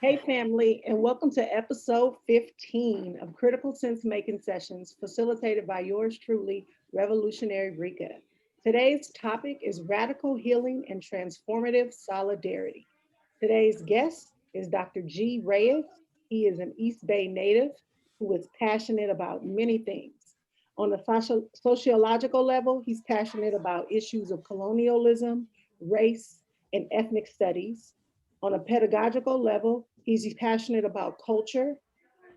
Hey, family, and welcome to episode 15 of Critical Sense Making Sessions, facilitated by yours truly, Revolutionary Rika. Today's topic is radical healing and transformative solidarity. Today's guest is Dr. G. Reyes. He is an East Bay native who is passionate about many things. On a sociological level, he's passionate about issues of colonialism, race, and ethnic studies. On a pedagogical level, he's passionate about culture,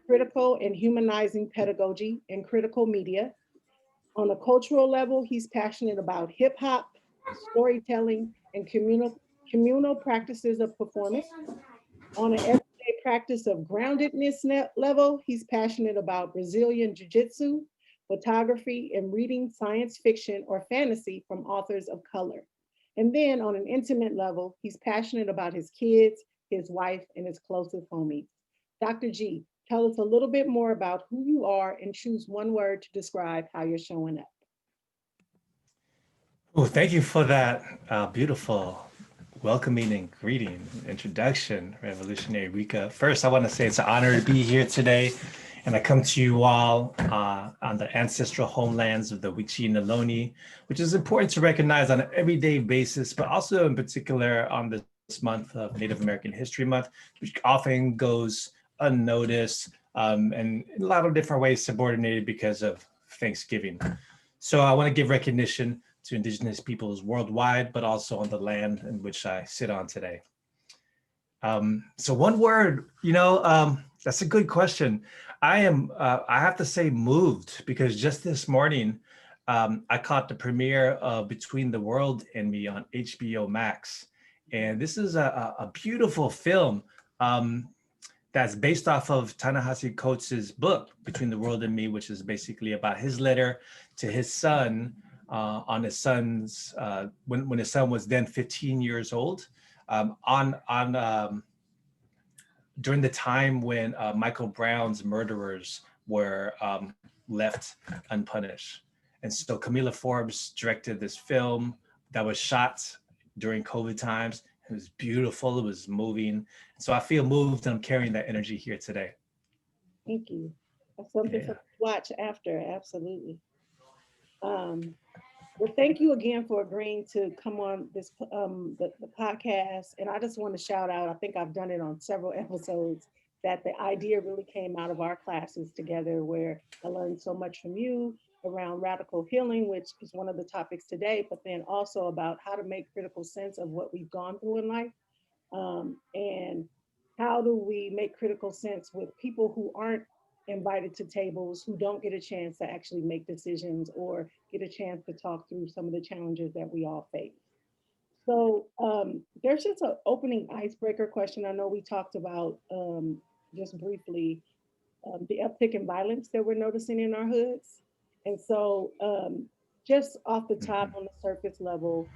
critical and humanizing pedagogy, and critical media. On a cultural level, he's passionate about hip hop, storytelling, and communal practices of performance. On an everyday practice of groundedness level, he's passionate about Brazilian Jiu Jitsu, photography, and reading science fiction or fantasy from authors of color. And then on an intimate level, he's passionate about his kids, his wife, and his closest homies. Dr. G, tell us a little bit more about who you are and choose one word to describe how you're showing up. Oh, thank you for that beautiful welcoming and greeting introduction, Revolutionary Rika. First, I want to say it's an honor to be here today, and I come to you all on the ancestral homelands of the Wichi and Ohlone, which is important to recognize on an everyday basis, but also in particular on this month of Native American History Month, which often goes unnoticed and in a lot of different ways subordinated because of Thanksgiving. So I want to give recognition to Indigenous peoples worldwide, but also on the land in which I sit on today. So one word, that's a good question. I have to say moved, because just this morning, I caught the premiere of Between the World and Me on HBO Max. And this is a beautiful film that's based off of Ta-Nehisi Coates's book, Between the World and Me, which is basically about his letter to his son on his son's, when his son was then 15 years old, during the time when Michael Brown's murderers were left unpunished. And so Kamilah Forbes directed this film that was shot during COVID times. It was beautiful, it was moving. So I feel moved and I'm carrying that energy here today. Thank you. That's something for Yeah. me to watch after, absolutely. Um, Well, thank you again for agreeing to come on the podcast. And I just want to shout out, I think I've done it on several episodes, that the idea really came out of our classes together, where I learned so much from you around radical healing, which is one of the topics today, but then also about how to make critical sense of what we've gone through in life. And how do we make critical sense with people who aren't invited to tables, who don't get a chance to actually make decisions or get a chance to talk through some of the challenges that we all face. So there's just an opening icebreaker question. I know we talked about just briefly the uptick in violence that we're noticing in our hoods. And so just off the top, Mhm. on the surface level,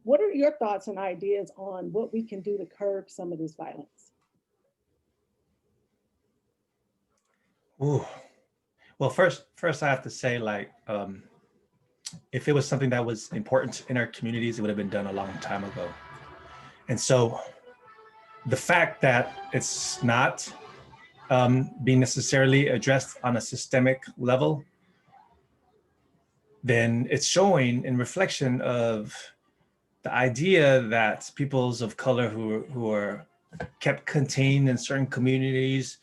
what are your thoughts and ideas on what we can do to curb some of this violence? Ooh. Well, first I have to say, if it was something that was important in our communities, it would have been done a long time ago. And so the fact that it's not being necessarily addressed on a systemic level, then it's showing in reflection of the idea that peoples of color who are kept contained in certain communities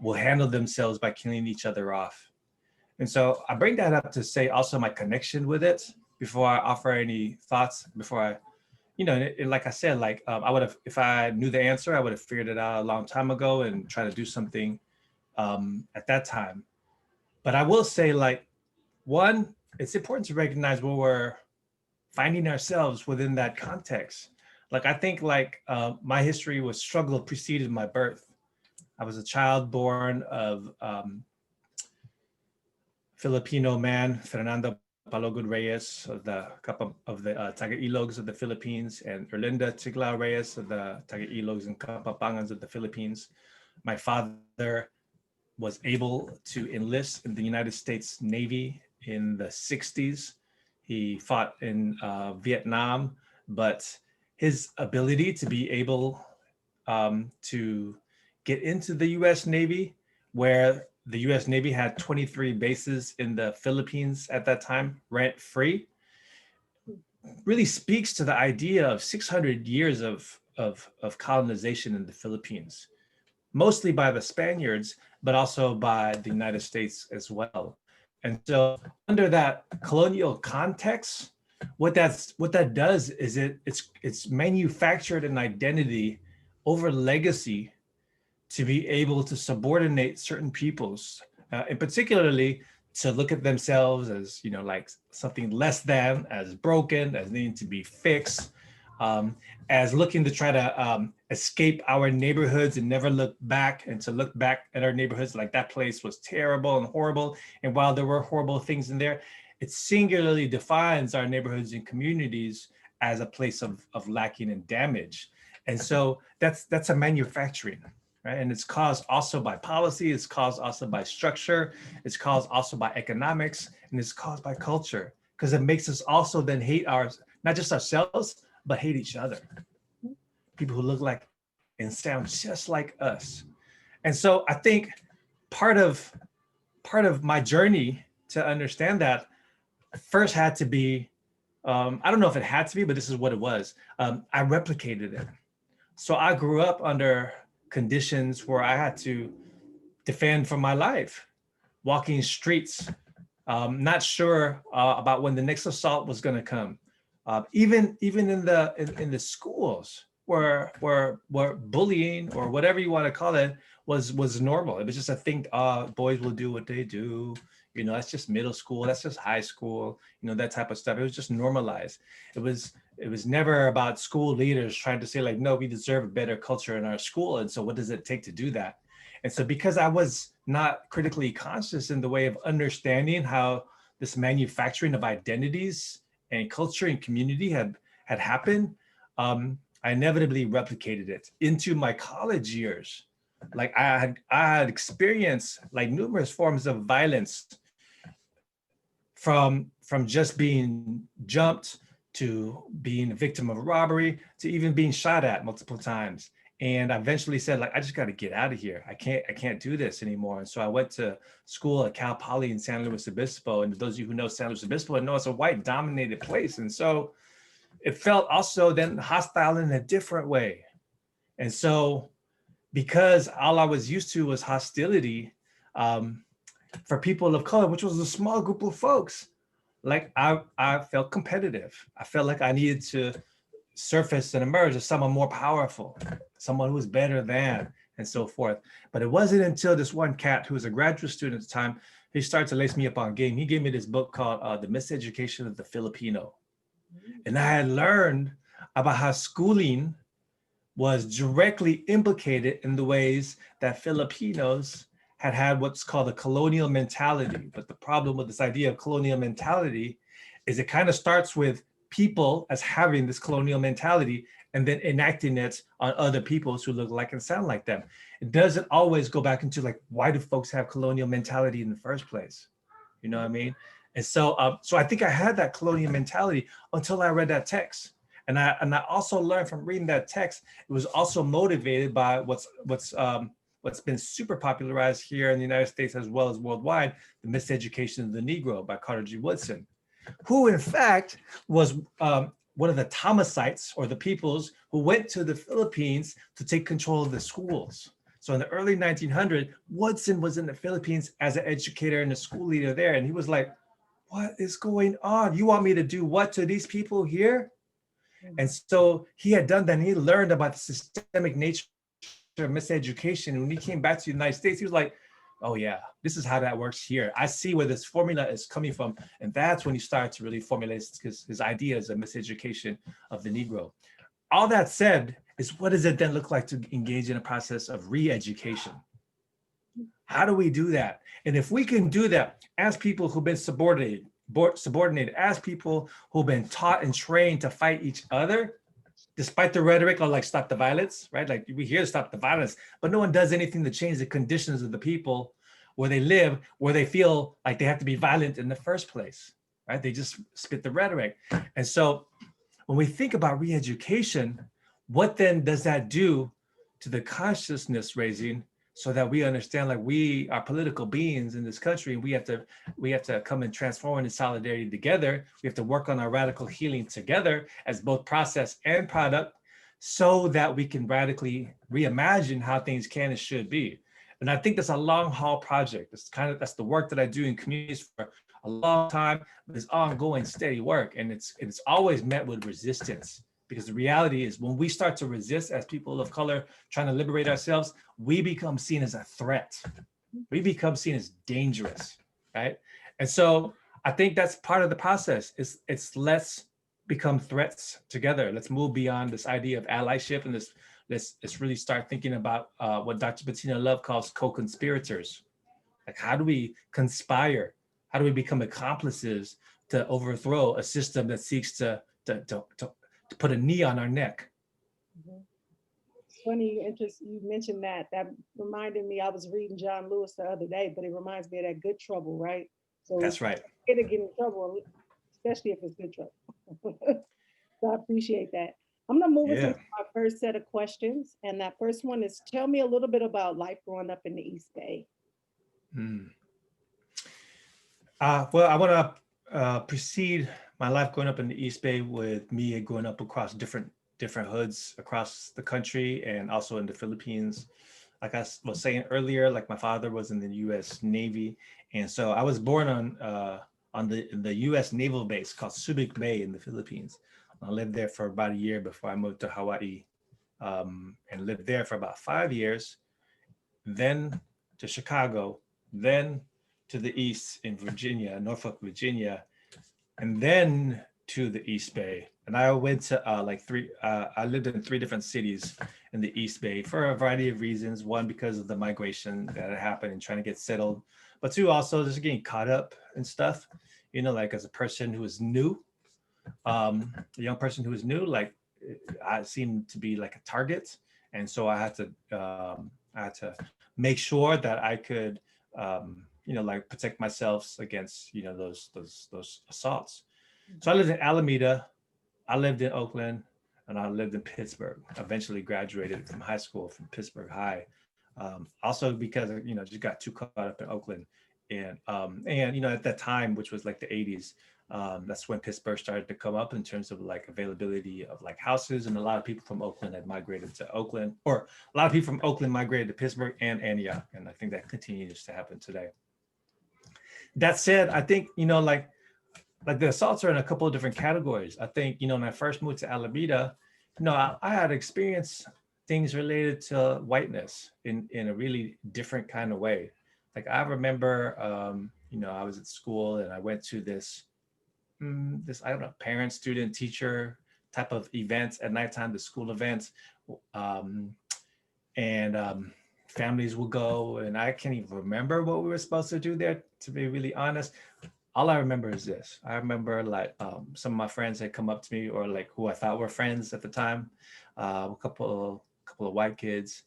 will handle themselves by killing each other off. And so I bring that up to say also my connection with it before I offer any thoughts, before I, like I said, I would have, if I knew the answer, I would have figured it out a long time ago and try to do something at that time. But I will say, one, it's important to recognize where we're finding ourselves within that context. I think my history was struggle preceded my birth. I was a child born of Filipino man, Fernando Paulo Reyes of the Taga-Ilogs of the Philippines, and Erlinda Tiglao Reyes of the Taga-Ilogs and Kapapangans of the Philippines. My father was able to enlist in the United States Navy in the 60s. He fought in Vietnam, but his ability to be able to get into the US Navy, where the US Navy had 23 bases in the Philippines at that time, rent free, really speaks to the idea of 600 years of colonization in the Philippines, mostly by the Spaniards, but also by the United States as well. And so under that colonial context, what that does is it's manufactured an identity over legacy to be able to subordinate certain peoples, and particularly to look at themselves as, you know, like something less than, as broken, as needing to be fixed, um, as looking to try to escape our neighborhoods and never look back, and to look back at our neighborhoods like that place was terrible and horrible. And while there were horrible things in there, it singularly defines our neighborhoods and communities as a place of lacking and damage. And so that's a manufacturing, right? And it's caused also by policy, it's caused also by structure, it's caused also by economics, and it's caused by culture, because it makes us also then hate not just ourselves, but hate each other. People who look like and sound just like us. And so I think part of my journey to understand that first had to be, I don't know if it had to be, but this is what it was. I replicated it. So I grew up under conditions where I had to defend for my life, walking streets, not sure about when the next assault was going to come. Even in the schools where bullying, or whatever you want to call it, was normal. It was just a thing. Boys will do what they do. You know, that's just middle school. That's just high school. You know, that type of stuff. It was just normalized. It was never about school leaders trying to say like, no, we deserve a better culture in our school. And so what does it take to do that? And so because I was not critically conscious in the way of understanding how this manufacturing of identities and culture and community had happened, I inevitably replicated it into my college years. Like I had experienced like numerous forms of violence, from just being jumped, to being a victim of a robbery, to even being shot at multiple times. And I eventually said, like, I just got to get out of here. I can't do this anymore. And so I went to school at Cal Poly in San Luis Obispo. And those of you who know San Luis Obispo know it's a white dominated place. And so it felt also then hostile in a different way. And so because all I was used to was hostility, for people of color, which was a small group of folks, like I felt competitive. I felt like I needed to surface and emerge as someone more powerful, someone who was better than, and so forth. But it wasn't until this one cat, who was a graduate student at the time, he started to lace me up on game. He gave me this book called The Miseducation of the Filipino. And I had learned about how schooling was directly implicated in the ways that Filipinos had what's called a colonial mentality. But the problem with this idea of colonial mentality is it kind of starts with people as having this colonial mentality and then enacting it on other peoples who look like and sound like them. It doesn't always go back into like, why do folks have colonial mentality in the first place? You know what I mean? And so, so I think I had that colonial mentality until I read that text. And I also learned from reading that text, it was also motivated by what's been super popularized here in the United States as well as worldwide, The Miseducation of the Negro by Carter G. Woodson, who in fact was one of the Thomasites, or the peoples who went to the Philippines to take control of the schools. So in the early 1900s, Woodson was in the Philippines as an educator and a school leader there. And he was like, what is going on? You want me to do what to these people here? And so he had done that, and he learned about the systemic nature of miseducation. And when he came back to the United States, he was like, oh yeah, this is how that works here. I see where this formula is coming from. And that's when he started to really formulate his ideas of miseducation of the Negro. All that said is, what does it then look like to engage in a process of re-education? How do we do that? And if we can do that as people who've been subordinated, as people who've been taught and trained to fight each other, despite the rhetoric of like stop the violence, right? Like we hear stop the violence, but no one does anything to change the conditions of the people where they live, where they feel like they have to be violent in the first place, right? They just spit the rhetoric. And so when we think about re-education, what then does that do to the consciousness raising, so that we understand like we are political beings in this country, and we have to come and transform in solidarity together. We have to work on our radical healing together as both process and product, so that we can radically reimagine how things can and should be. And I think that's a long haul project. That's the work that I do in communities for a long time, but it's ongoing, steady work. And it's always met with resistance, because the reality is when we start to resist as people of color trying to liberate ourselves, we become seen as a threat. We become seen as dangerous, right? And so I think that's part of the process. It's let's become threats together. Let's move beyond this idea of allyship, and let's really start thinking about what Dr. Bettina Love calls co-conspirators. Like, how do we conspire? How do we become accomplices to overthrow a system that seeks to put a knee on our neck? Mhm. It's funny you mentioned that. That reminded me, I was reading John Lewis the other day, but it reminds me of that good trouble, right? So it's That's right. okay to get in trouble, especially if it's good trouble. So I appreciate that. I'm gonna move us Yeah. into our first set of questions. And that first one is, tell me a little bit about life growing up in the East Bay. Mm. Well, I want to precede my life growing up in the East Bay with me growing up across different hoods across the country and also in the Philippines. Like I was saying earlier, like my father was in the U.S. Navy, and so I was born on the U.S. naval base called Subic Bay in the Philippines. I lived there for about a year before I moved to Hawaii, and lived there for about 5 years. Then to Chicago, then to the east in Virginia, Norfolk, Virginia, and then to the East Bay. And I went to I lived in 3 different cities in the East Bay for a variety of reasons. One, because of the migration that had happened and trying to get settled, but two, also just getting caught up and stuff, like as a person who is new, a young person who is new, like I seemed to be like a target. And so I had to make sure that I could, like protect myself against, those assaults. So I lived in Alameda, I lived in Oakland, and I lived in Pittsburgh. I eventually graduated from high school from Pittsburgh High. Also because, just got too caught up in Oakland. And at that time, which was like the 80s, that's when Pittsburgh started to come up in terms of like availability of like houses. And a lot of people from Oakland had migrated to Oakland, or a lot of people from Oakland migrated to Pittsburgh and Antioch. And I think that continues to happen today. That said, I think, like the assaults are in a couple of different categories. I think, when I first moved to Alameda, I had experienced things related to whiteness in a really different kind of way. Like I remember, I was at school and I went to this, I don't know, parent, student, teacher type of events at nighttime, the school events. Um, and families will go, and I can't even remember what we were supposed to do there, to be really honest. All I remember is this. I remember like some of my friends had come up to me, or like who I thought were friends at the time, a couple of white kids,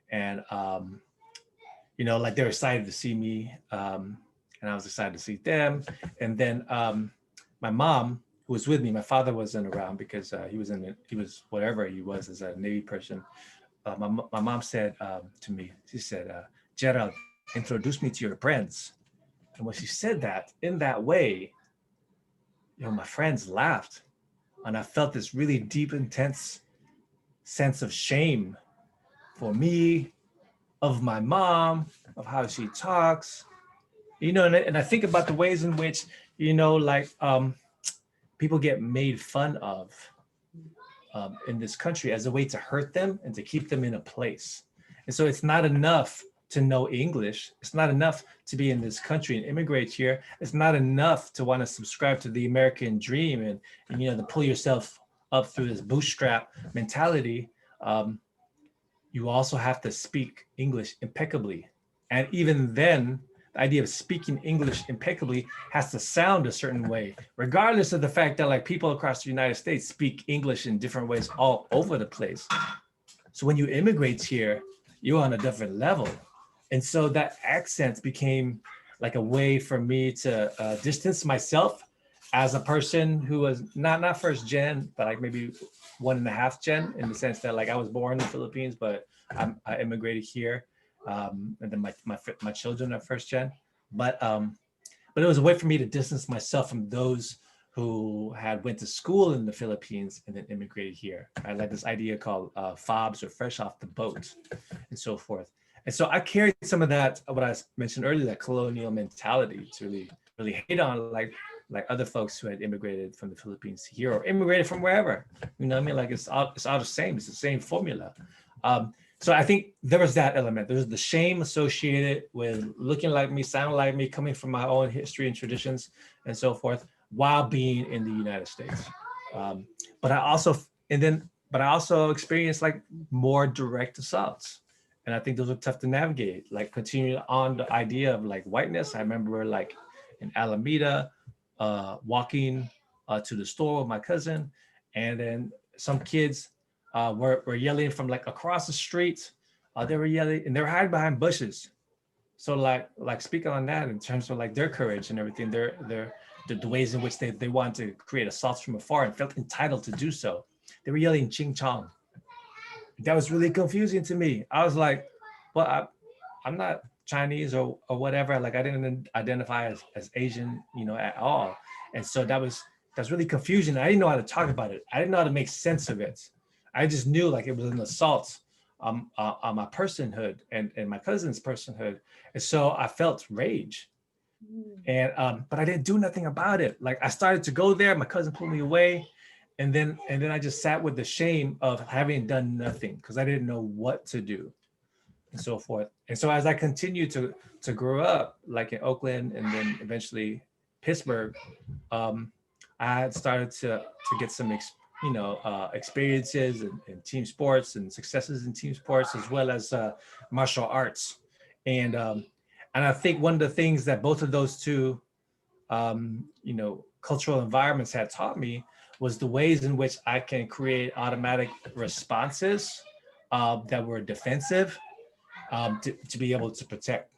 and like they were excited to see me, and I was excited to see them. And then my mom, who was with me, my father wasn't around because he was whatever he was as a Navy person. My mom said to me, she said, Gerald, introduce me to your friends. And when she said that in that way, my friends laughed. And I felt this really deep, intense sense of shame for me, of my mom, of how she talks, and I think about the ways in which, like people get made fun of in this country as a way to hurt them and to keep them in a place. And so it's not enough to know English. It's not enough to be in this country and immigrate here. It's not enough to want to subscribe to the American dream and to pull yourself up through this bootstrap mentality. You also have to speak English impeccably. And even then, the idea of speaking English impeccably has to sound a certain way, regardless of the fact that like people across the United States speak English in different ways all over the place. So when you immigrate here, you're on a different level. And so that accent became like a way for me to distance myself as a person who was not first gen, but like maybe 1.5 gen, in the sense that like I was born in the Philippines, but I immigrated here, and then my children are first gen. But it was a way for me to distance myself from those who had went to school in the Philippines and then immigrated here. I like this idea called FOBs, or fresh off the boat, and so forth. And so I carried some of that, what I mentioned earlier, that colonial mentality to really hate on like other folks who had immigrated from the Philippines here or immigrated from wherever. You know what I mean? Like it's all the same. It's the same formula. So I think there was that element. There's the shame associated with looking like me, sounding like me, coming from my own history and traditions and so forth, while being in the United States. But I also experienced like more direct assaults. And I think those are tough to navigate. Like continuing on the idea of like whiteness. I remember like in Alameda, walking to the store with my cousin, and then some kids were yelling from like across the street. They were yelling and they were hiding behind bushes. So like speaking on that in terms of like their courage and everything, the ways in which they wanted to create assaults from afar and felt entitled to do so. They were yelling "Ching Chong." That was really confusing to me. I was like, well, I'm not Chinese or whatever. Like I didn't identify as Asian, at all. And so that's really confusing. I didn't know how to talk about it. I didn't know how to make sense of it. I just knew like it was an assault on my personhood and my cousin's personhood. And so I felt rage. And but I didn't do nothing about it. Like I started to go there, my cousin pulled me away, and then I just sat with the shame of having done nothing because I didn't know what to do and so forth. And so as I continued to grow up, like in Oakland and then eventually Pittsburgh, I had started to get some experiences in team sports and successes in team sports, as well as martial arts. And I think one of the things that both of those two, cultural environments had taught me was the ways in which I can create automatic responses that were defensive to be able to protect,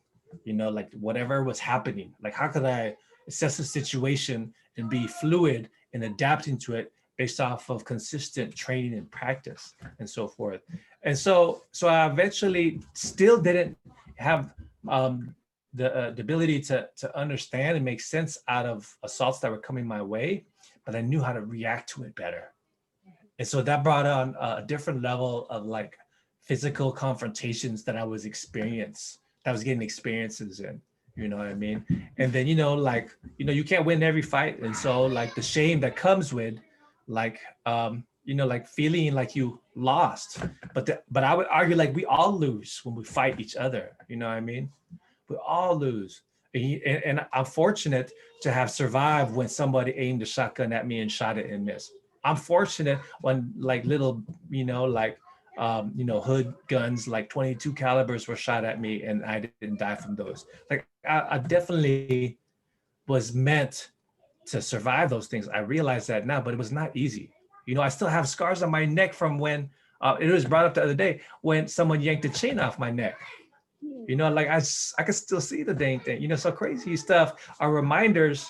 like whatever was happening. Like how could I assess the situation and be fluid and adapting to it based off of consistent training and practice and so forth. And so I eventually still didn't have the ability to understand and make sense out of assaults that were coming my way, but I knew how to react to it better. And so that brought on a different level of like physical confrontations that I was getting experiences in, you know what I mean? And then, you can't win every fight. And so like the shame that comes with like, like feeling like you lost, but I would argue like we all lose when we fight each other, you know what I mean? We all lose. And I'm fortunate to have survived when somebody aimed a shotgun at me and shot it and missed. I'm fortunate when like little, hood guns, like 22 calibers were shot at me and I didn't die from those. Like I definitely was meant to survive those things. I realize that now, but it was not easy. I still have scars on my neck from when, it was brought up the other day, when someone yanked the chain off my neck. Like I can still see the dang thing, so crazy stuff are reminders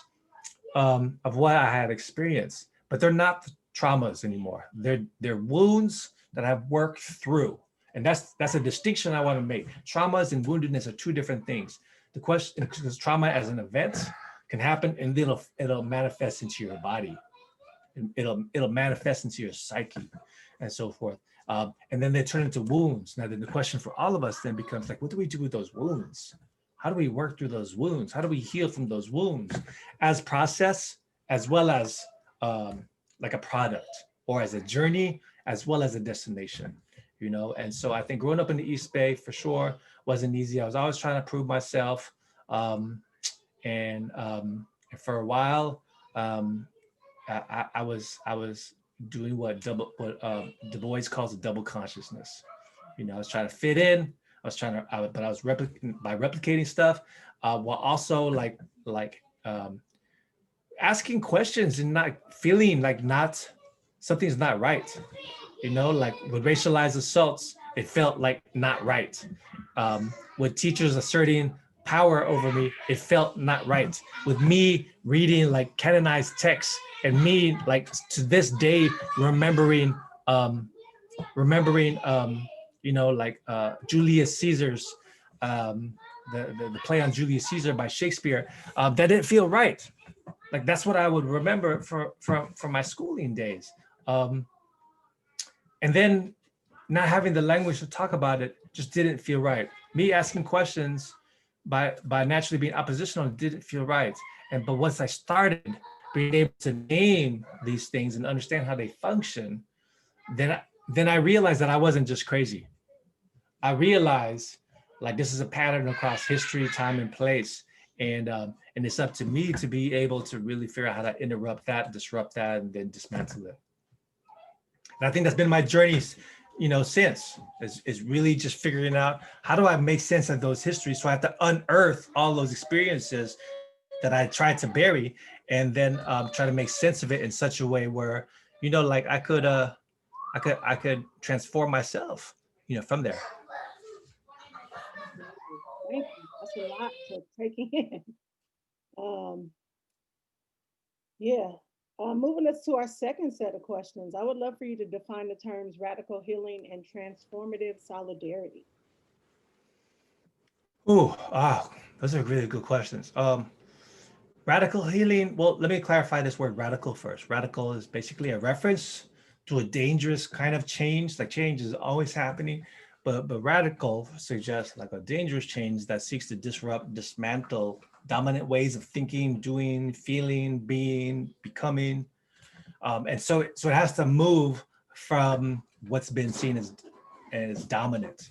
of what I had experienced, but they're not traumas anymore. They're wounds that I've worked through. And that's a distinction I want to make. Traumas and woundedness are two different things. The question, because trauma as an event can happen and it'll manifest into your body. It'll manifest into your psyche and so forth. And then they turn into wounds. Now then the question for all of us then becomes like, what do we do with those wounds? How do we work through those wounds? How do we heal from those wounds as process, as well as like a product, or as a journey, as well as a destination, And so I think growing up in the East Bay for sure wasn't easy. I was always trying to prove myself. And for a while, I was doing what Du Bois calls a double consciousness. I was trying to fit in. But I was replicating stuff while also like asking questions and not feeling like something's not right. Like with racialized assaults, it felt like not right. With teachers asserting power over me, it felt not right. With me reading like canonized texts and me like to this day remembering like Julius Caesar's, the play on Julius Caesar by Shakespeare, that didn't feel right. Like that's what I would remember from my schooling days. And then not having the language to talk about it just didn't feel right. Me asking questions by naturally being oppositional didn't feel right. But once I started being able to name these things and understand how they function, then I realized that I wasn't just crazy. I realized like this is a pattern across history, time, and place. And it's up to me to be able to really figure out how to interrupt that, disrupt that, and then dismantle it. And I think that's been my journey, since is really just figuring out how do I make sense of those histories. So I have to unearth all those experiences that I tried to bury, and then try to make sense of it in such a way where, like I could transform myself, from there. Thank you. That's a lot to take in. Um, yeah. Moving us to our second set of questions, I would love for you to define the terms radical healing and transformative solidarity. Ooh, those are really good questions. Radical healing. Well, let me clarify this word radical first. Radical is basically a reference to a dangerous kind of change. Like change is always happening, but radical suggests like a dangerous change that seeks to disrupt, dismantle dominant ways of thinking, doing, feeling, being, becoming. And so it has to move from what's been seen as dominant.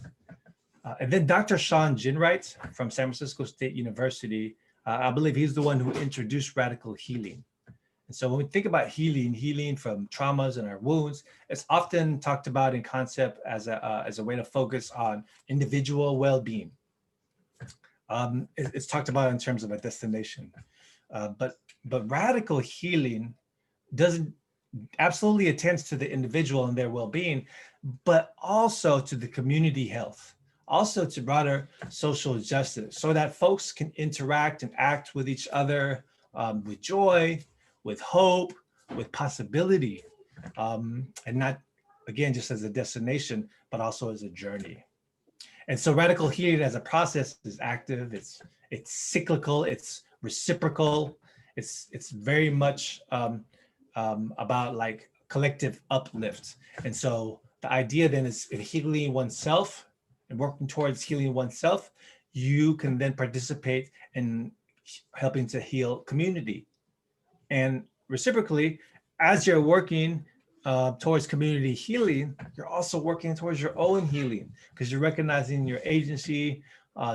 And then Dr. Sean Ginwright from San Francisco State University, I believe he's the one who introduced radical healing. And so when we think about healing from traumas and our wounds, it's often talked about in concept as a way to focus on individual well-being. It's talked about in terms of a destination, but radical healing doesn't absolutely attends to the individual and their well-being, but also to the community health, also to broader social justice, so that folks can interact and act with each other with joy, with hope, with possibility, and not, again, just as a destination, but also as a journey. And so radical healing as a process is active, it's cyclical, it's reciprocal, it's very much about like collective uplift. And so the idea then is in healing oneself and working towards healing oneself, you can then participate in helping to heal community. And reciprocally, as you're working towards community healing, you're also working towards your own healing because you're recognizing your agency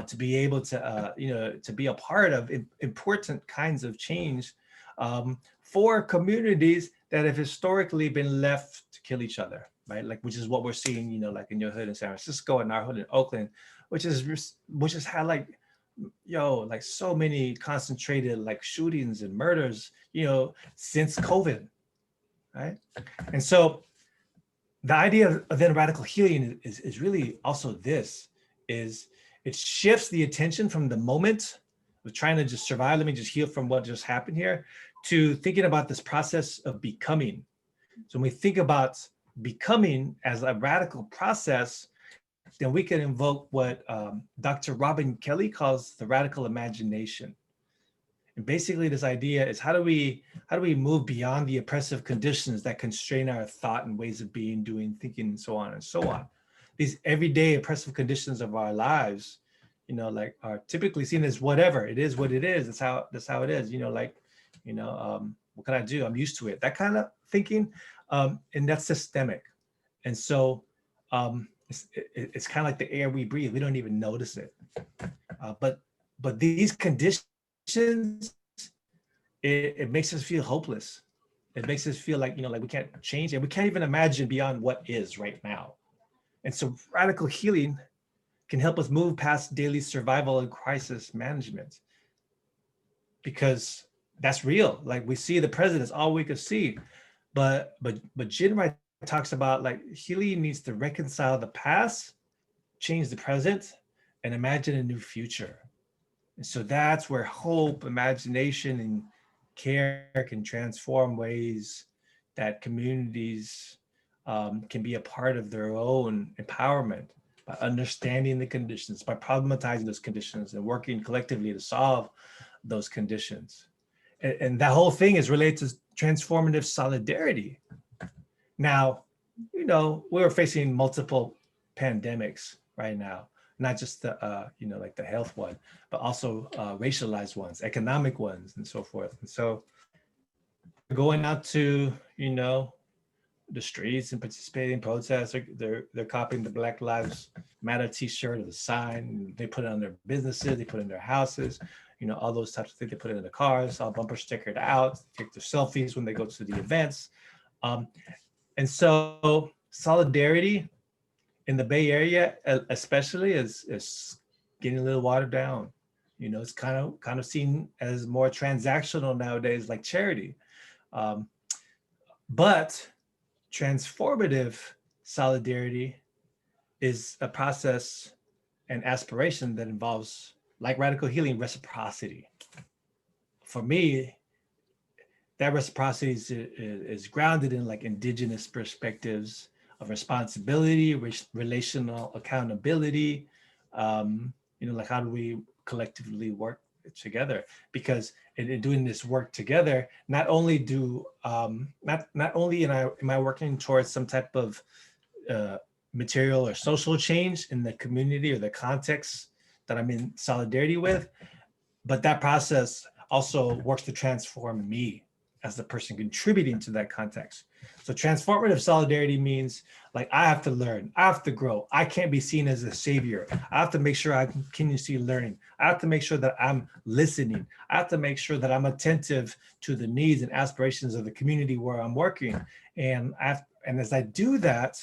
to be able to, to be a part of important kinds of change for communities that have historically been left to kill each other, right? Like, which is what we're seeing, like in your hood in San Francisco and our hood in Oakland, which has had like, like so many concentrated like shootings and murders, since COVID, right? And so the idea of then radical healing is really also this, is it shifts the attention from the moment of trying to just survive, let me just heal from what just happened here, to thinking about this process of becoming. So when we think about becoming as a radical process, then we can invoke what Dr. Robin Kelly calls the radical imagination. And basically this idea is how do we move beyond the oppressive conditions that constrain our thought and ways of being, doing, thinking, and so on and so on. These everyday oppressive conditions of our lives, like are typically seen as whatever. It is what it is. That's how it is. What can I do? I'm used to it. That kind of thinking, and that's systemic. And so it's kind of like the air we breathe. We don't even notice it. But these conditions, it makes us feel hopeless. It makes us feel like, like we can't change and we can't even imagine beyond what is right now. And so radical healing can help us move past daily survival and crisis management, because that's real. Like we see the present is all we could see, but Jin Wright talks about like healing needs to reconcile the past, change the present, and imagine a new future. And so that's where hope, imagination, and care can transform ways that communities can be a part of their own empowerment, by understanding the conditions, by problematizing those conditions and working collectively to solve those conditions. And that whole thing is related to transformative solidarity. Now, we're facing multiple pandemics right now, not just the, like the health one, but also racialized ones, economic ones, and so forth. And so going out to, the streets and participating in protests, they're copying the Black Lives Matter t-shirt or the sign. They put it on their businesses, they put it in their houses, all those types of things. They put it in the cars, all bumper stickered out, take their selfies when they go to the events. And so solidarity in the Bay Area, especially, is getting a little watered down. It's kind of seen as more transactional nowadays, like charity. But transformative solidarity is a process and aspiration that involves, like radical healing, reciprocity. For me, that reciprocity is grounded in like indigenous perspectives of responsibility, relational accountability. Like how do we collectively work together? Because in doing this work together, not only am I working towards some type of material or social change in the community or the context that I'm in solidarity with, but that process also works to transform me as the person contributing to that context. So transformative solidarity means like I have to learn, I have to grow. I can't be seen as a savior. I have to make sure I continuously learning. I have to make sure that I'm listening. I have to make sure that I'm attentive to the needs and aspirations of the community where I'm working. And as I do that,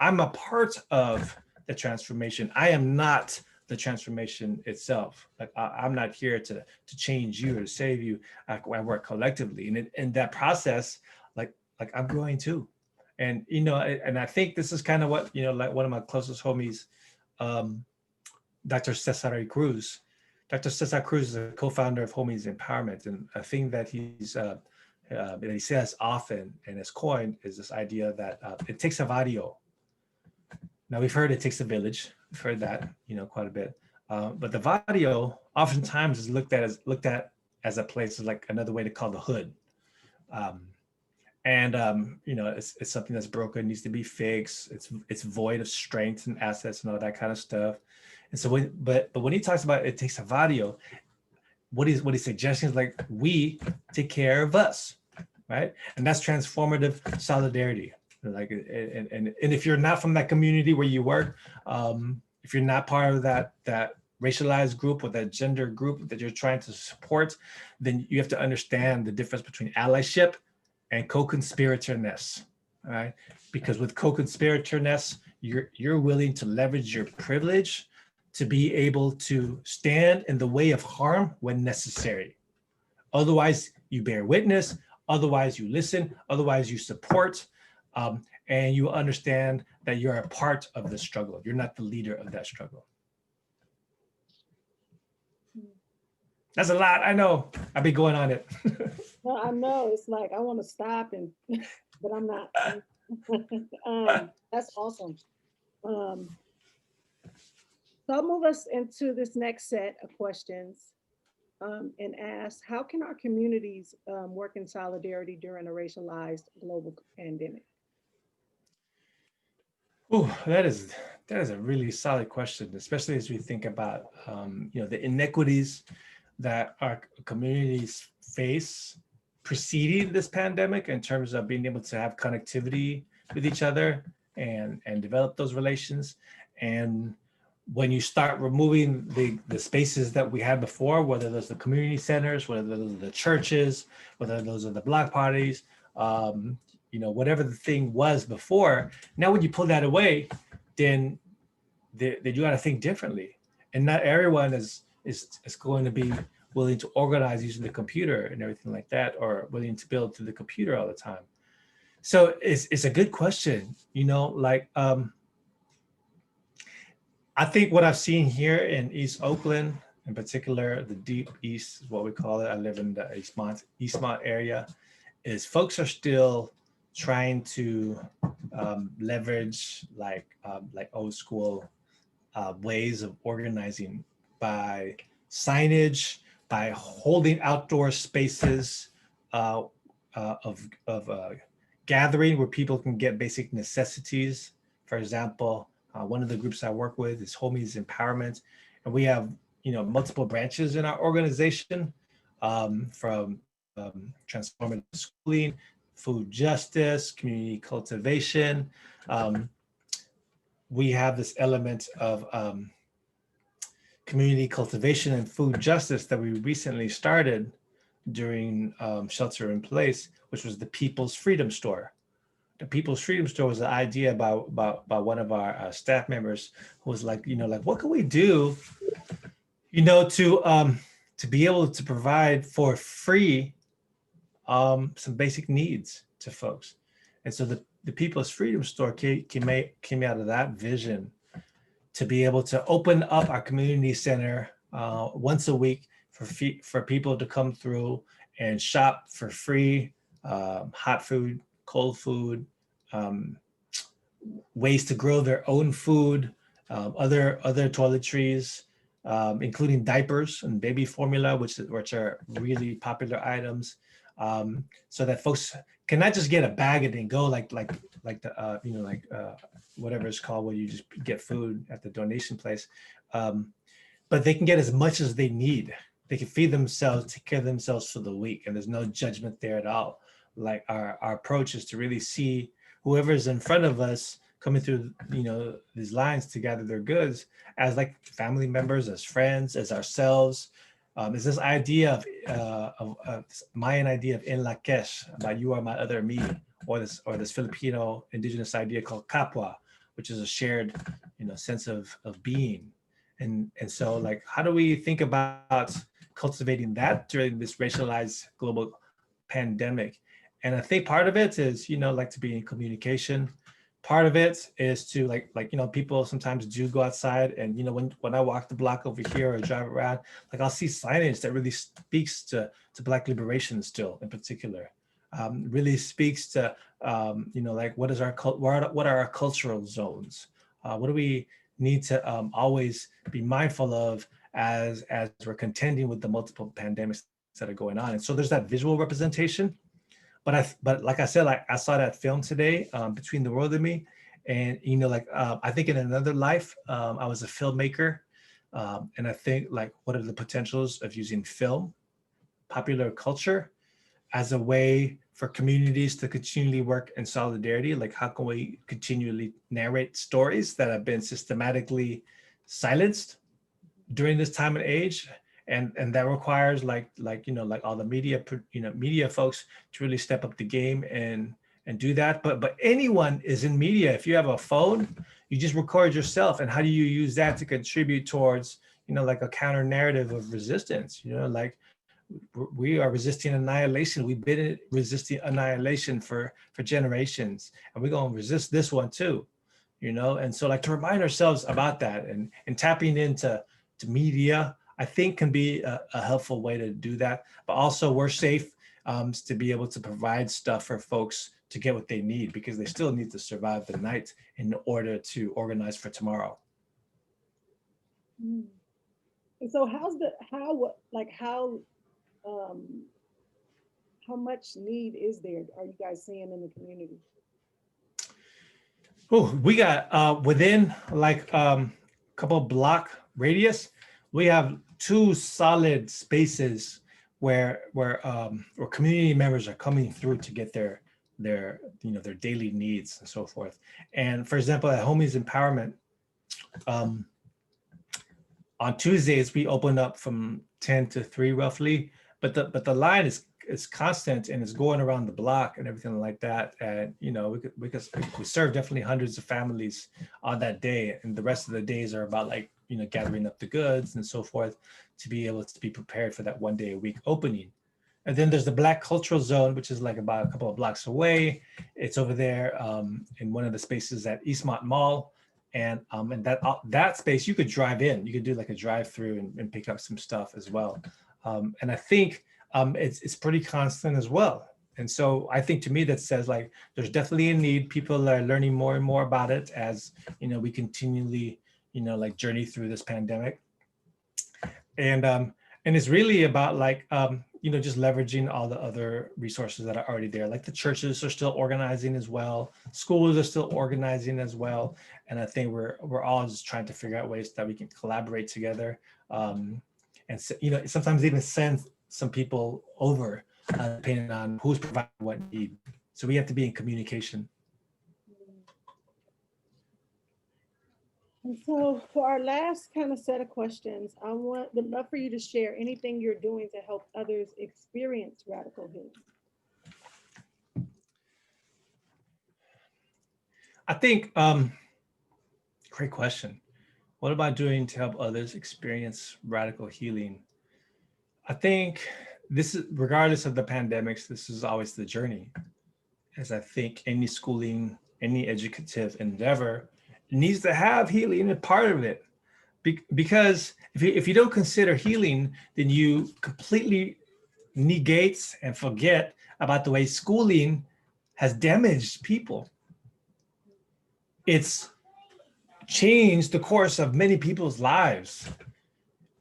I'm a part of the transformation. I am not the transformation itself. Like I'm not here to change you or to save you. I work collectively, and in that process, like I'm growing too. And and I think this is kind of what like one of my closest homies, Dr. Cesar Cruz. Dr. Cesar Cruz is a co-founder of Homies Empowerment, and a thing that that he says often and has coined is this idea that it takes a vario. Now we've heard it takes a village. We've heard that, quite a bit. But the vario oftentimes is looked at as a place, like another way to call the hood. It's something that's broken, needs to be fixed. It's void of strength and assets and all that kind of stuff. And so but when he talks about it takes a vario, what he's suggesting is like we take care of us, right? And that's transformative solidarity. Like and if you're not from that community where you work, if you're not part of that racialized group or that gender group that you're trying to support, then you have to understand the difference between allyship and co-conspiratorness, right? Because with co-conspiratorness, you're willing to leverage your privilege to be able to stand in the way of harm when necessary. Otherwise, you bear witness. Otherwise, you listen. Otherwise, you support. And you understand that you're a part of the struggle. You're not the leader of that struggle. That's a lot. I know. I've been going on it. Well, I know it's like I want to stop but I'm not. That's awesome. So I'll move us into this next set of questions and ask, how can our communities work in solidarity during a racialized global pandemic? Oh, that is a really solid question, especially as we think about the inequities that our communities face preceding this pandemic in terms of being able to have connectivity with each other and develop those relations. And when you start removing the spaces that we had before, whether those are the community centers, whether those are the churches, whether those are the block parties, whatever the thing was before, now when you pull that away, then you got to think differently. And not everyone is going to be willing to organize using the computer and everything like that, or willing to build through the computer all the time. So it's a good question, I think what I've seen here in East Oakland, in particular, the Deep East is what we call it. I live in the Eastmont area, is folks are still trying to leverage like old school ways of organizing by signage, by holding outdoor spaces uh, of gathering where people can get basic necessities. For example, one of the groups I work with is Homies Empowerment, and we have multiple branches in our organization, from transformative schooling, food justice, community cultivation. Um, we have this element of community cultivation and food justice that we recently started during shelter in place, which was the People's Freedom Store. The People's Freedom Store was an idea by one of our staff members who was like, like what can we do, to be able to provide for free some basic needs to folks. And so the People's Freedom Store came out of that vision to be able to open up our community center once a week for people to come through and shop for free, hot food, cold food, um, ways to grow their own food, other toiletries, including diapers and baby formula, which are really popular items, so that folks can not just get a bag and then go like the whatever it's called where you just get food at the donation place, but they can get as much as they need. They can feed themselves, take care of themselves for the week, and there's no judgment there at all. Like our approach is to really see whoever's in front of us coming through, these lines to gather their goods as like family members, as friends, as ourselves. Is this idea of Mayan idea of en la kesh, about you are my other me, or this Filipino indigenous idea called kapwa, which is a shared, sense of being. And so like, how do we think about cultivating that during this racialized global pandemic? And I think part of it is, like to be in communication. Part of it is to people sometimes do go outside, and when I walk the block over here or drive around, like I'll see signage that really speaks to Black liberation still in particular, really speaks to like what are our cultural zones, what do we need to always be mindful of as we're contending with the multiple pandemics that are going on. And so there's that visual representation. But like I said, like I saw that film today, Between the World and Me, and I think in another life I was a filmmaker, and I think like what are the potentials of using film, popular culture, as a way for communities to continually work in solidarity? Like how can we continually narrate stories that have been systematically silenced during this time and age? And that requires like all the media folks to really step up the game and do that. But anyone is in media. If you have a phone, you just record yourself, and how do you use that to contribute towards like a counter narrative of resistance? Like we are resisting annihilation. We've been resisting annihilation for generations, and we're going to resist this one too. And so like to remind ourselves about that, and tapping into media, I think can be a helpful way to do that. But also we're safe to be able to provide stuff for folks to get what they need, because they still need to survive the night in order to organize for tomorrow. Mm. And so how much need is there, are you guys seeing in the community? Oh, we got within like couple block radius, we have 2 solid spaces where community members are coming through to get their their daily needs and so forth. And for example, at Homies Empowerment, um, on Tuesdays we open up from 10 to 3 roughly, but the line is constant, and it's going around the block and everything like that. And we serve definitely hundreds of families on that day, and the rest of the days are about like gathering up the goods and so forth to be able to be prepared for that 1 day a week opening. And then there's the Black Cultural Zone, which is like about a couple of blocks away. It's over there in one of the spaces at Eastmont Mall. And that space, you could drive in. You could do like a drive-through and pick up some stuff as well. And I think it's pretty constant as well. And so I think to me that says like, there's definitely a need. People are learning more and more about it as, we continually, like journey through this pandemic. And it's really about like, just leveraging all the other resources that are already there. Like the churches are still organizing as well. Schools are still organizing as well. And I think we're all just trying to figure out ways that we can collaborate together. And sometimes even send some people over, depending on who's providing what need. So we have to be in communication. And so for our last kind of set of questions, would love for you to share anything you're doing to help others experience radical healing. I think, great question. What am I doing to help others experience radical healing? I think this is, regardless of the pandemics, this is always the journey. As I think any schooling, any educative endeavor needs to have healing as part of it. Because if you don't consider healing, then you completely negate and forget about the way schooling has damaged people. It's changed the course of many people's lives.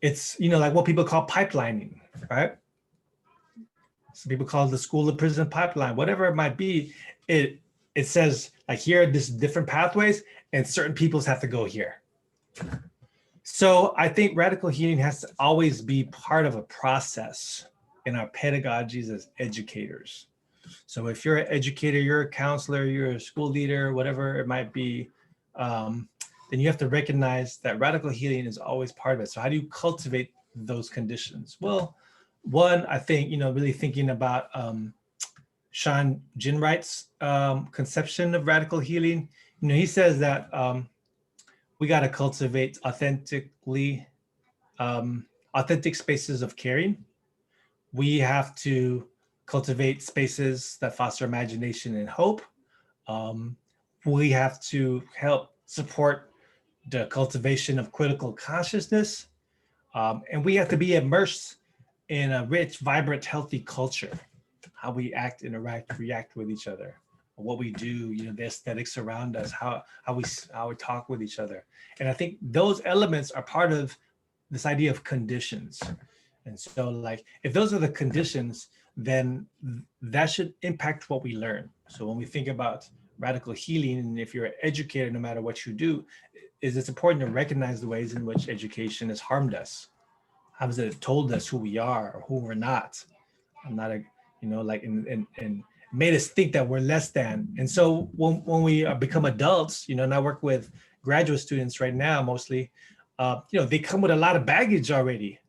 It's, like what people call pipelining, right? Some people call it the school to prison pipeline, whatever it might be. It says like, here are these different pathways and certain peoples have to go here. So I think radical healing has to always be part of a process in our pedagogies as educators. So if you're an educator, you're a counselor, you're a school leader, whatever it might be, then you have to recognize that radical healing is always part of it. So how do you cultivate those conditions? Well, one, I think, really thinking about Sean Ginwright's conception of radical healing. He says that we got to cultivate authentic spaces of caring. We have to cultivate spaces that foster imagination and hope. We have to help support the cultivation of critical consciousness. And we have to be immersed in a rich, vibrant, healthy culture, how we act, interact, react with each other, what we do, the aesthetics around us, how we talk with each other. And I think those elements are part of this idea of conditions. And so like, if those are the conditions, then that should impact what we learn. So when we think about radical healing, and if you're an educator, no matter what you do, it's important to recognize the ways in which education has harmed us. How has it told us who we are or who we're not? I'm not a, and made us think that we're less than. And so when we become adults, and I work with graduate students right now, mostly, they come with a lot of baggage already,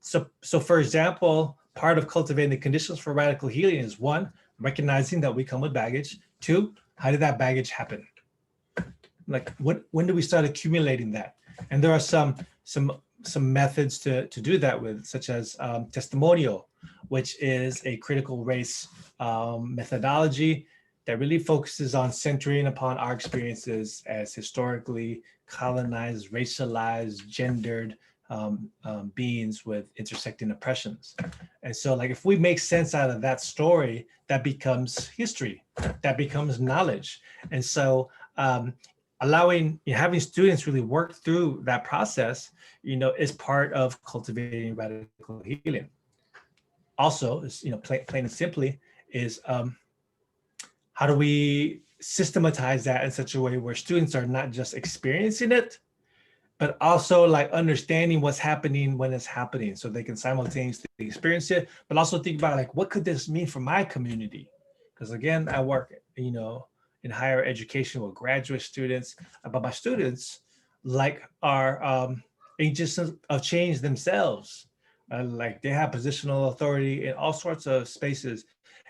So for example, part of cultivating the conditions for radical healing is one, recognizing that we come with baggage. Two, how did that baggage happen? Like when do we start accumulating that? And there are some methods to do that with, such as testimonial, which is a critical race methodology that really focuses on centering upon our experiences as historically colonized, racialized, gendered beings with intersecting oppressions. And so like, if we make sense out of that story, that becomes history, that becomes knowledge. And so having students really work through that process, is part of cultivating radical healing. Also, is, plain and simply, is how do we systematize that in such a way where students are not just experiencing it, but also like understanding what's happening when it's happening, so they can simultaneously experience it, but also think about like, what could this mean for my community? Because again, I work, in higher education with graduate students, but my students like are agents of change themselves. Like they have positional authority in all sorts of spaces.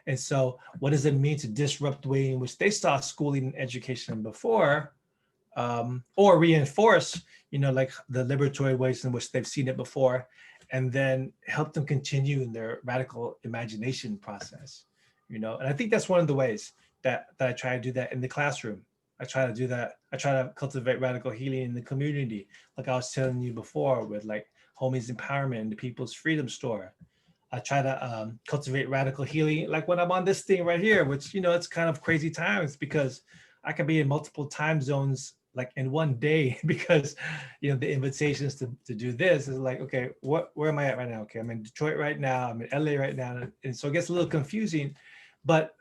And so what does it mean to disrupt the way in which they saw schooling and education before, or reinforce, like the liberatory ways in which they've seen it before, and then help them continue in their radical imagination process, And I think that's one of the ways that I try to do that in the classroom. I try to do that. I try to cultivate radical healing in the community, like I was telling you before, with like Homies Empowerment and the People's Freedom Store. I try to cultivate radical healing, like when I'm on this thing right here, which, it's kind of crazy times because I can be in multiple time zones like in one day because, the invitations to do this is like, okay, where am I at right now? Okay, I'm in Detroit right now, I'm in LA right now. And so it gets a little confusing, but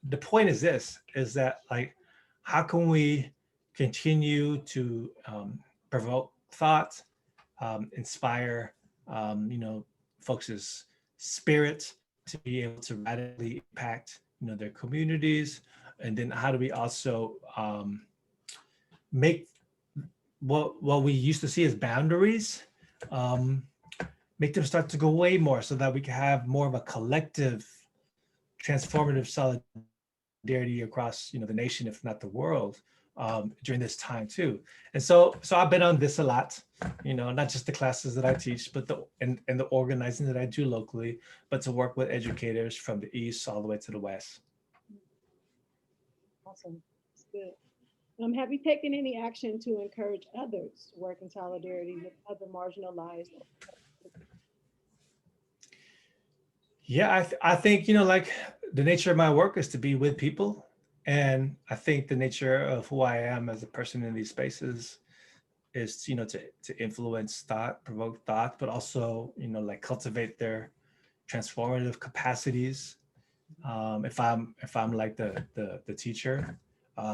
the point is this, is that like, how can we continue to provoke thought, inspire, folks' spirit to be able to radically impact, their communities, and then how do we also make what we used to see as boundaries, um, make them start to go away more, so that we can have more of a collective, transformative solidarity across, the nation, if not the world, during this time too. And so I've been on this a lot, not just the classes that I teach, but and the organizing that I do locally, but to work with educators from the East all the way to the West. Awesome. That's good. Have you taken any action to encourage others to work in solidarity with other marginalized? Yeah, I think, like the nature of my work is to be with people. And I think the nature of who I am as a person in these spaces is, to influence thought, provoke thought, but also, like cultivate their transformative capacities. If I'm like the teacher,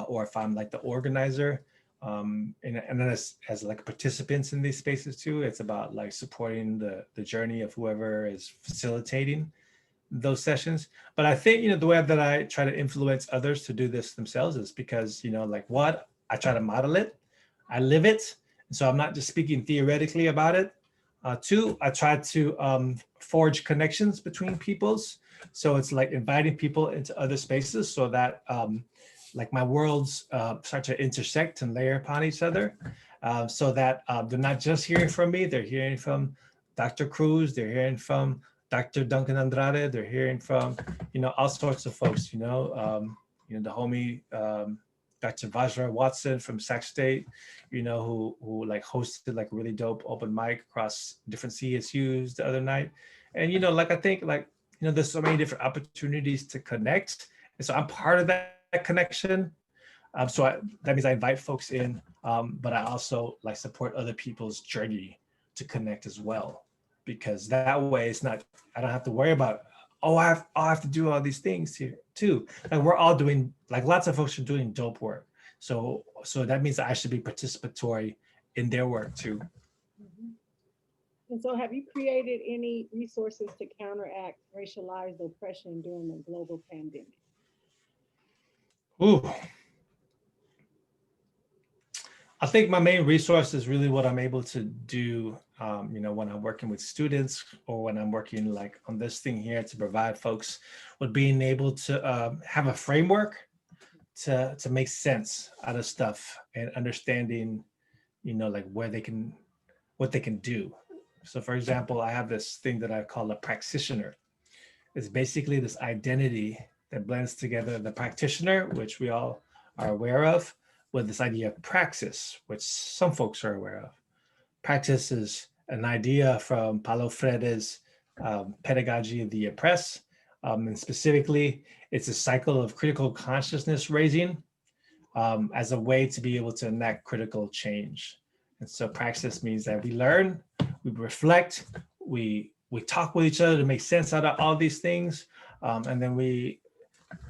or if I'm like the organizer, and then as like participants in these spaces too, it's about like supporting the journey of whoever is facilitating those sessions. But I think, the way that I try to influence others to do this themselves is because, like what I try to model it, I live it. And so I'm not just speaking theoretically about it. Two, I try to forge connections between peoples. So it's like inviting people into other spaces so that like my worlds start to intersect and layer upon each other, so that they're not just hearing from me, they're hearing from Dr. Cruz, they're hearing from Dr. Duncan Andrade, they're hearing from, all sorts of folks, the homie, Dr. Vajra Watson from Sac State, who like hosted like a really dope open mic across different CSUs the other night. And, like, I think like, there's so many different opportunities to connect. And so I'm part of that connection. That means I invite folks in, but I also like support other people's journey to connect as well, because that way it's not, I don't have to worry about, I have to do all these things here too. Like we're all doing, like lots of folks are doing dope work. So that means I should be participatory in their work too. Mhm. And so, have you created any resources to counteract racialized oppression during the global pandemic? Ooh, I think my main resource is really what I'm able to do, when I'm working with students or when I'm working like on this thing here to provide folks with being able to have a framework to make sense out of stuff and understanding, like what they can do. So for example, I have this thing that I call a practitioner. It's basically this identity that blends together the practitioner, which we all are aware of, with this idea of praxis, which some folks are aware of. Praxis is an idea from Paulo Freire's Pedagogy of the Oppressed. And specifically, it's a cycle of critical consciousness raising as a way to be able to enact critical change. And so praxis means that we learn, we reflect, we talk with each other to make sense out of all these things, and then we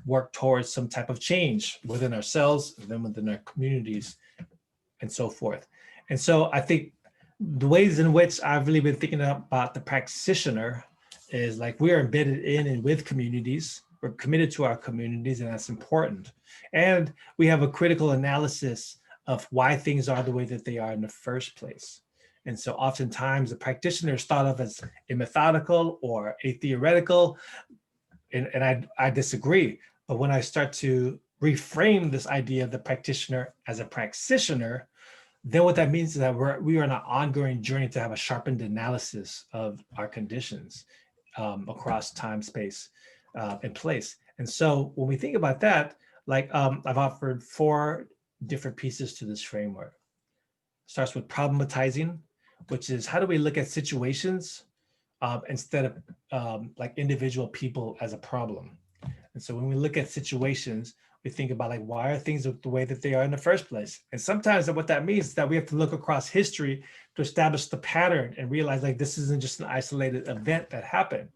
work towards some type of change within ourselves, and then within our communities, and so forth. And so I think the ways in which I've really been thinking about the practitioner is like we are embedded in and with communities. We're committed to our communities, and that's important. And we have a critical analysis of why things are the way that they are in the first place. And so oftentimes the practitioner is thought of as a methodical or a theoretical, and I disagree. But when I start to reframe this idea of the practitioner as a practitioner, then what that means is that we are on an ongoing journey to have a sharpened analysis of our conditions across time, space, and place. And so when we think about that, like I've offered 4 different pieces to this framework. It starts with problematizing, which is how do we look at situations instead of like individual people as a problem. And so when we look at situations, we think about like, why are things the way that they are in the first place? And sometimes what that means is that we have to look across history to establish the pattern and realize like this isn't just an isolated event that happened.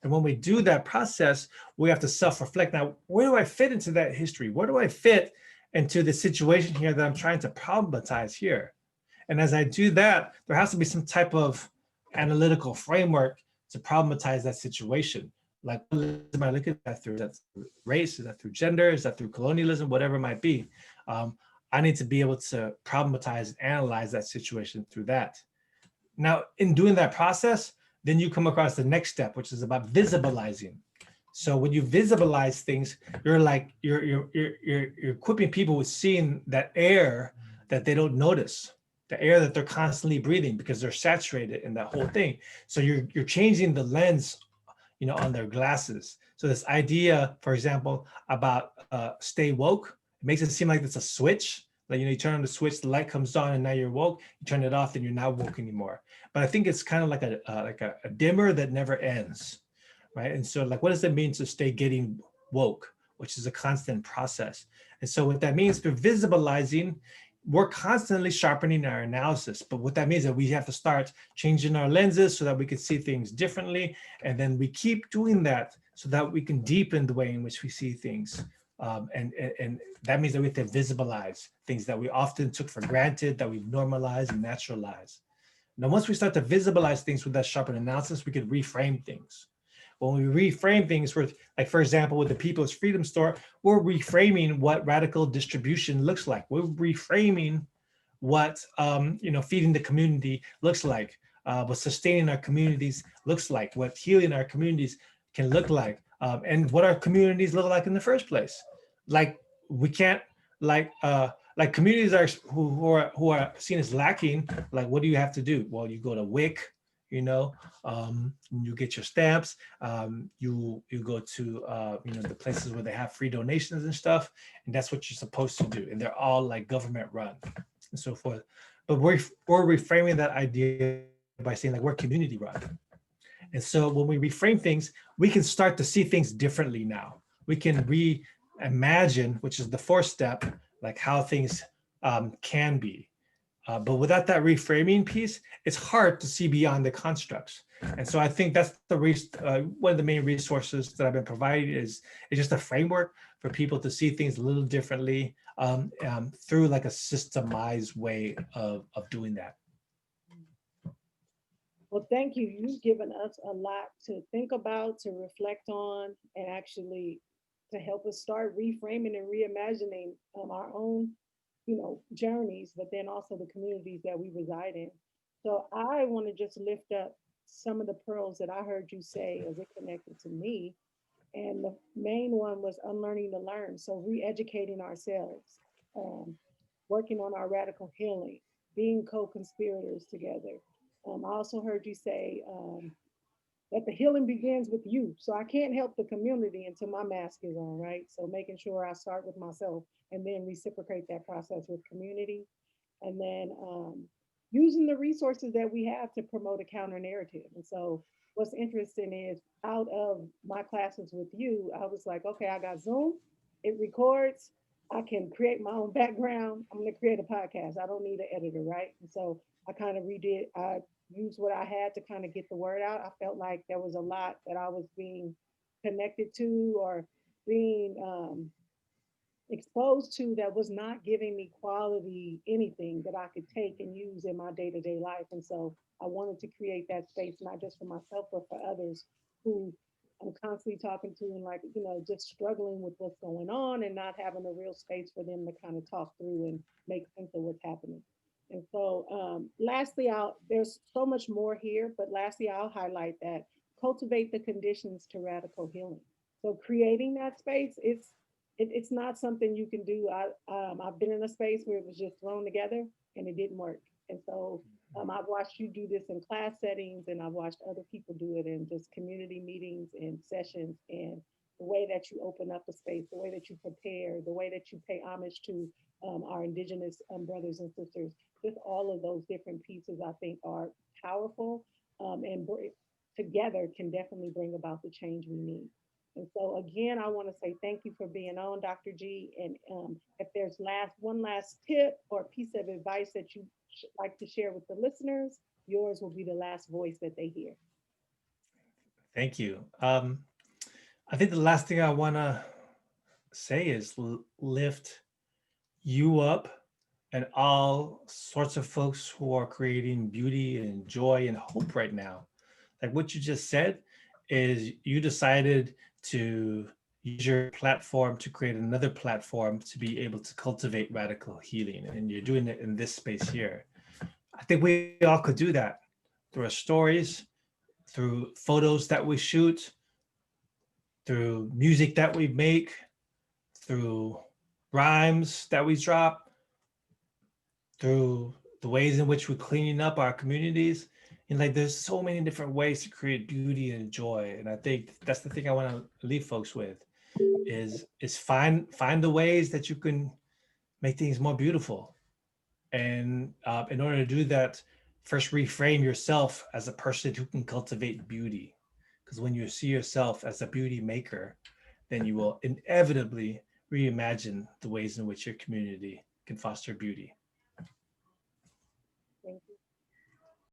And when we do that process, we have to self-reflect. Now, where do I fit into that history? Where do I fit into the situation here that I'm trying to problematize here? And as I do that, there has to be some type of analytical framework to problematize that situation. Like, what am I looking at through? Is that through race? Is that through gender? Is that through colonialism? Whatever it might be. I need to be able to problematize and analyze that situation through that. Now, in doing that process, then you come across the next step, which is about visibilizing. So when you visibilize things, you're equipping people with seeing that air that they don't notice, the air that they're constantly breathing because they're saturated in that whole thing. So you're changing the lens, on their glasses. So this idea, for example, about stay woke, it makes it seem like it's a switch. Like, you turn on the switch, the light comes on, and now you're woke. You turn it off, and you're not woke anymore. But I think it's kind of like a dimmer that never ends, right? And so, like, what does it mean to stay getting woke, which is a constant process? And so, what that means for visibilizing, we're constantly sharpening our analysis. But what that means is that we have to start changing our lenses so that we can see things differently. And then we keep doing that so that we can deepen the way in which we see things. And that means that we have to visibilize things that we often took for granted, that we've normalized and naturalized. Now, once we start to visibilize things with that sharpened analysis, we can reframe things. When we reframe things with, like, for example, with the People's Freedom Store, we're reframing what radical distribution looks like. We're reframing what, feeding the community looks like, what sustaining our communities looks like, what healing our communities can look like, and what our communities look like in the first place. Like, we can't, like communities who are seen as lacking. Like, what do you have to do? Well, you go to WIC, you get your stamps, you go to the places where they have free donations and stuff, and that's what you're supposed to do. And they're all like government run and so forth. But we're reframing that idea by saying like we're community run. And so when we reframe things, we can start to see things differently now. We can reimagine, which is the fourth step, like how things can be. But without that reframing piece, it's hard to see beyond the constructs. And so I think that's one of the main resources that I've been providing is just a framework for people to see things a little differently through like a systemized way of doing that. Well, thank you. You've given us a lot to think about, to reflect on, and actually to help us start reframing and reimagining our own, journeys, but then also the communities that we reside in. So I want to just lift up some of the pearls that I heard you say as it connected to me. And the main one was unlearning to learn. So re-educating ourselves, um, working on our radical healing, being co-conspirators together. I also heard you say that the healing begins with you. So I can't help the community until my mask is on, right? So making sure I start with myself and then reciprocate that process with community. And then using the resources that we have to promote a counter narrative. And so what's interesting is out of my classes with you, I was like, okay, I got Zoom, it records, I can create my own background. I'm going to create a podcast. I don't need an editor, right? And so I kind of I used what I had to kind of get the word out. I felt like there was a lot that I was being connected to or being exposed to that was not giving me quality anything that I could take and use in my day-to-day life. And so I wanted to create that space, not just for myself, but for others who I'm constantly talking to and like, just struggling with what's going on and not having a real space for them to kind of talk through and make sense of what's happening. And so lastly, there's so much more here, but lastly, I'll highlight that cultivate the conditions to radical healing. So creating that space, it's not something you can do. I've been in a space where it was just thrown together and it didn't work. And so I've watched you do this in class settings, and I've watched other people do it in just community meetings and sessions. And the way that you open up a space, the way that you prepare, the way that you pay homage to our indigenous brothers and sisters, just all of those different pieces I think are powerful and together can definitely bring about the change we need. And so again, I want to say thank you for being on, Dr. G. And if there's one last tip or piece of advice that you like to share with the listeners, yours will be the last voice that they hear. Thank you. I think the last thing I want to say is lift you up and all sorts of folks who are creating beauty and joy and hope right now. Like what you just said is you decided to use your platform to create another platform to be able to cultivate radical healing. And you're doing it in this space here. I think we all could do that through our stories, through photos that we shoot, through music that we make, through rhymes that we drop, through the ways in which we're cleaning up our communities. And like there's so many different ways to create beauty and joy. And I think that's the thing I want to leave folks with is find the ways that you can make things more beautiful. And in order to do that, first reframe yourself as a person who can cultivate beauty. Because when you see yourself as a beauty maker, then you will inevitably reimagine the ways in which your community can foster beauty.